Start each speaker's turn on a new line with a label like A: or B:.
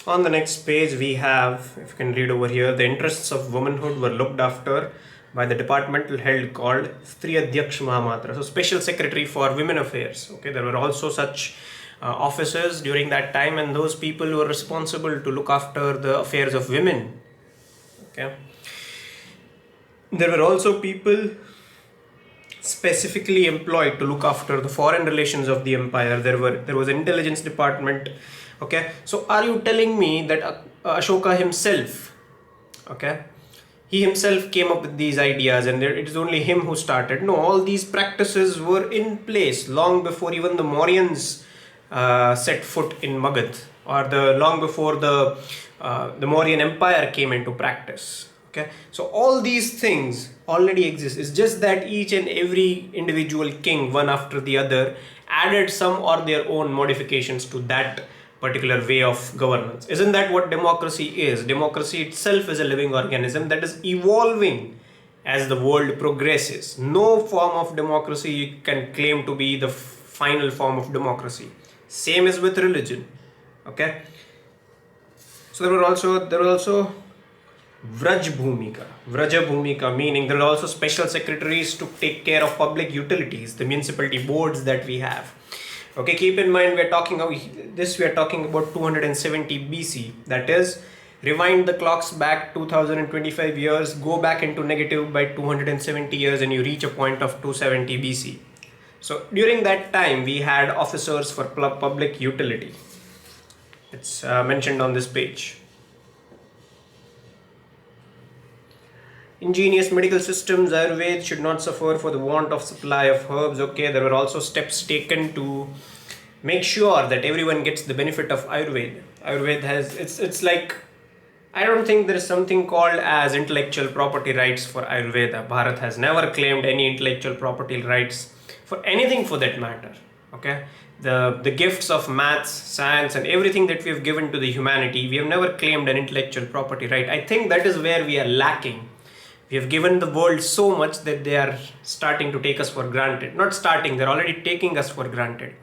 A: On the next page, we have, if you can read over here, the interests of womanhood were looked after by the departmental head called Stri Adhyaksh Mahamatra, so Special Secretary for Women Affairs. Okay, there were also such officers during that time, and those people were responsible to look after the affairs of women. Okay, there were also people specifically employed to look after the foreign relations of the empire. There was an intelligence department. Okay, so are you telling me that Ashoka himself, okay, he himself came up with these ideas and it is only him who started? No, all these practices were in place long before even the Mauryans set foot in Magad, or the long before the Mauryan Empire came into practice. Okay, so all these things already exist. It's just that each and every individual king, one after the other, added some or their own modifications to that particular way of governance. Isn't that what democracy is? Democracy itself is a living organism that is evolving as the world progresses. No form of democracy can claim to be the final form of democracy. Same as with religion. Okay. So there were also Vraja Bhumika, meaning there are also special secretaries to take care of public utilities, the municipality boards that we have. Okay, keep in mind we are talking about 270 BC. That is, rewind the clocks back 2025 years, go back into negative by 270 years, and you reach a point of 270 BC. So during that time, we had officers for public utility. It's mentioned on this page. Ingenious medical systems, Ayurveda should not suffer for the want of supply of herbs. Okay, there were also steps taken to make sure that everyone gets the benefit of Ayurveda. Ayurveda has, it's like, I don't think there is something called as intellectual property rights for Ayurveda. Bharat has never claimed any intellectual property rights for anything for that matter. Okay, the gifts of maths, science, and everything that we have given to the humanity, we have never claimed an intellectual property right. I think that is where we are lacking. We have given the world so much that they are starting to take us for granted. Not starting, they're already taking us for granted.